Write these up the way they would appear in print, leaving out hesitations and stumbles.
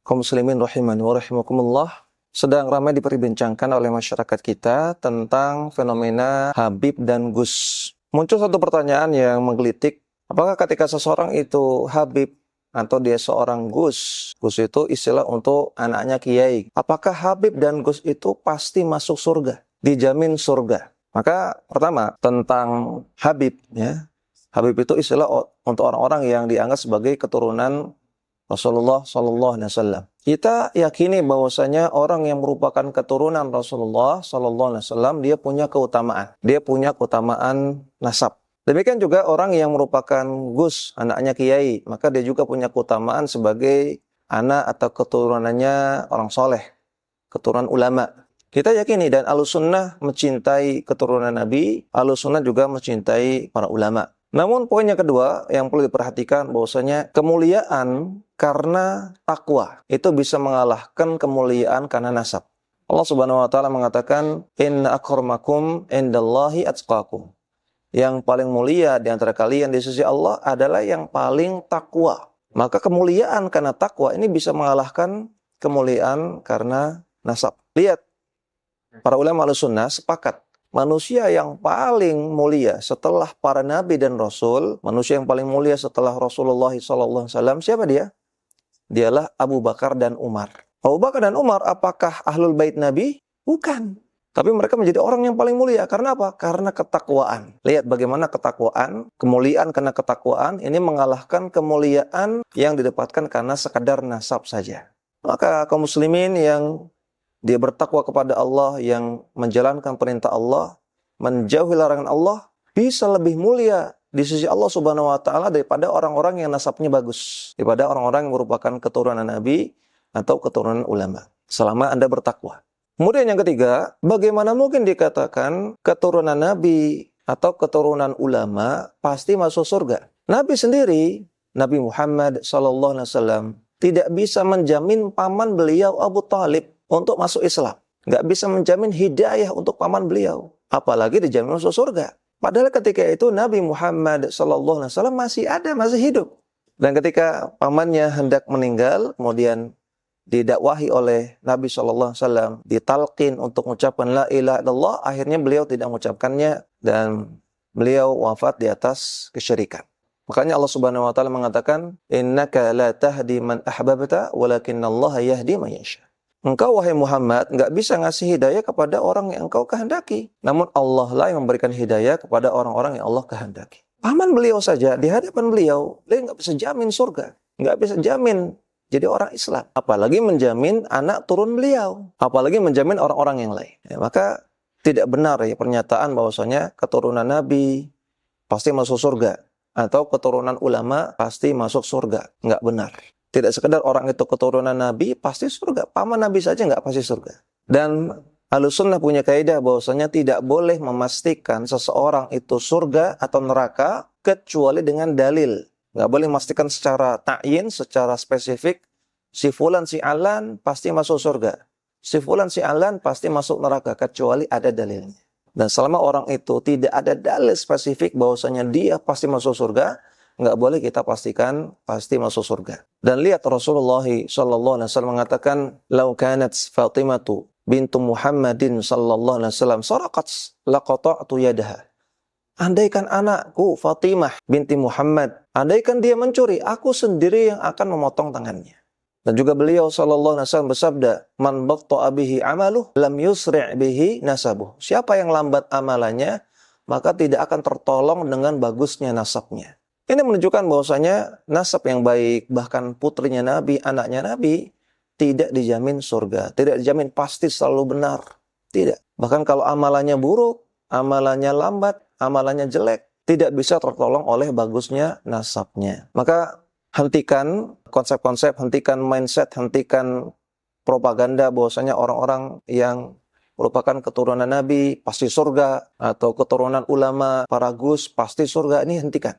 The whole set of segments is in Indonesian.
Kaum muslimin rahimani wa rahimakumullah, sedang ramai diperbincangkan oleh masyarakat kita tentang fenomena Habib dan Gus. Muncul satu pertanyaan yang menggelitik, apakah ketika seseorang itu Habib atau dia seorang Gus? Gus itu istilah untuk anaknya kiai. Apakah Habib dan Gus itu pasti masuk surga? Dijamin surga. Maka pertama tentang Habib, ya. Habib itu istilah untuk orang-orang yang dianggap sebagai keturunan Rasulullah Sallallahu Alaihi Wasallam. Kita yakini bahwasanya orang yang merupakan keturunan Rasulullah Sallallahu Alaihi Wasallam dia punya keutamaan nasab. Demikian juga orang yang merupakan Gus, anaknya kiai, maka dia juga punya keutamaan sebagai anak atau keturunannya orang soleh, keturunan ulama. Kita yakini dan Ahlussunnah mencintai keturunan Nabi, Ahlussunnah juga mencintai para ulama. Namun poin yang kedua yang perlu diperhatikan bahwasanya kemuliaan karena takwa itu bisa mengalahkan kemuliaan karena nasab. Allah Subhanahu wa taala mengatakan, "Inna akramakum indallahi atqakum." Yang paling mulia di antara kalian di sisi Allah adalah yang paling takwa. Maka kemuliaan karena takwa ini bisa mengalahkan kemuliaan karena nasab. Lihat, para ulama Ahlussunnah sepakat manusia yang paling mulia setelah para nabi dan rasul, manusia yang paling mulia setelah Rasulullah SAW, siapa dia? Dialah Abu Bakar dan Umar. Abu Bakar dan Umar apakah ahlul bait Nabi? Bukan. Tapi mereka menjadi orang yang paling mulia. Karena apa? Karena ketakwaan. Lihat bagaimana ketakwaan, kemuliaan karena ketakwaan, ini mengalahkan kemuliaan yang didapatkan karena sekadar nasab saja. Maka kaum muslimin yang dia bertakwa kepada Allah, yang menjalankan perintah Allah, menjauhi larangan Allah, bisa lebih mulia di sisi Allah Subhanahu wa taala daripada orang-orang yang nasabnya bagus, daripada orang-orang yang merupakan keturunan Nabi atau keturunan ulama, selama Anda bertakwa. Kemudian yang ketiga, bagaimana mungkin dikatakan keturunan Nabi atau keturunan ulama pasti masuk surga? Nabi sendiri, Nabi Muhammad SAW, tidak bisa menjamin paman beliau Abu Thalib untuk masuk Islam. Nggak bisa menjamin hidayah untuk paman beliau. Apalagi dijamin masuk surga. Padahal ketika itu Nabi Muhammad SAW masih ada, masih hidup. Dan ketika pamannya hendak meninggal, kemudian didakwahi oleh Nabi SAW, ditalqin untuk mengucapkan la ilaha illallah, akhirnya beliau tidak mengucapkannya dan beliau wafat di atas kesyirikan. Makanya Allah Subhanahu wa taala mengatakan, "Innaka la tahdi man ahbabta, walakinnallaha yahdi man yasha." Engkau wahai Muhammad nggak bisa ngasih hidayah kepada orang yang engkau kehendaki. Namun Allah lah yang memberikan hidayah kepada orang-orang yang Allah kehendaki. Paman beliau saja di hadapan beliau nggak bisa jamin surga. Nggak bisa jamin jadi orang Islam. Apalagi menjamin anak turun beliau. Apalagi menjamin orang-orang yang lain. Ya, maka tidak benar ya pernyataan bahwasanya keturunan Nabi pasti masuk surga. Atau keturunan ulama pasti masuk surga. Nggak benar. Tidak sekedar orang itu keturunan Nabi pasti surga. Paman Nabi saja nggak pasti surga. Dan Ahlussunnah punya kaidah bahwasanya tidak boleh memastikan seseorang itu surga atau neraka kecuali dengan dalil. Nggak boleh memastikan secara ta'yin, secara spesifik. Si fulan si alan pasti masuk surga. Si fulan si alan pasti masuk neraka kecuali ada dalilnya. Dan selama orang itu tidak ada dalil spesifik bahwasanya dia pasti masuk surga, nggak boleh kita pastikan pasti masuk surga. Dan lihat Rasulullah SAW mengatakan, "Lau kanat Fatimatu bintu Muhammadin sallallahu alaihi wasallam saraqat laqata'tu yadaha." Andaikan anakku Fatimah binti Muhammad, andaikan dia mencuri, aku sendiri yang akan memotong tangannya. Dan juga beliau sallallahu alaihi wasallam bersabda, "Man batta'a bihi 'amaluhu lam yusri' bihi nasabuh." Siapa yang lambat amalannya, maka tidak akan tertolong dengan bagusnya nasabnya. Ini menunjukkan bahwasanya nasab yang baik, bahkan putrinya Nabi, anaknya Nabi, tidak dijamin surga. Tidak dijamin pasti selalu benar. Tidak. Bahkan kalau amalannya buruk, amalannya lambat, amalannya jelek, tidak bisa tertolong oleh bagusnya nasabnya. Maka hentikan konsep-konsep, hentikan mindset, hentikan propaganda bahwasanya orang-orang yang merupakan keturunan Nabi pasti surga, atau keturunan ulama, para gus pasti surga. Ini hentikan.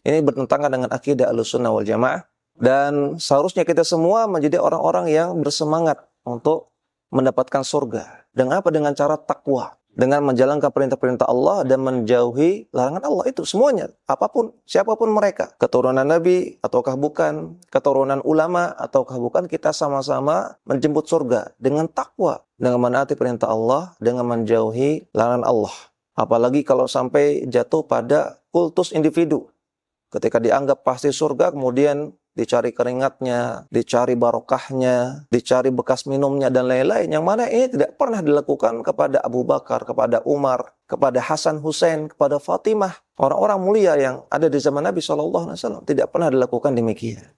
Ini bertentangan dengan akidah Ahlussunnah wal Jamaah. Dan seharusnya kita semua menjadi orang-orang yang bersemangat untuk mendapatkan surga. Dengan apa? Dengan cara takwa. dengan menjalankan perintah-perintah Allah dan menjauhi larangan Allah. Itu semuanya, apapun, siapapun mereka, keturunan Nabi ataukah bukan, keturunan ulama ataukah bukan, kita sama-sama menjemput surga dengan takwa, dengan menaati perintah Allah, dengan menjauhi larangan Allah. Apalagi kalau sampai jatuh pada kultus individu. Ketika dianggap pasti surga, kemudian dicari keringatnya, dicari barokahnya, dicari bekas minumnya, dan lain-lain. Yang mana ini tidak pernah dilakukan kepada Abu Bakar, kepada Umar, kepada Hasan Hussein, kepada Fatimah. Orang-orang mulia yang ada di zaman Nabi SAW tidak pernah dilakukan demikian.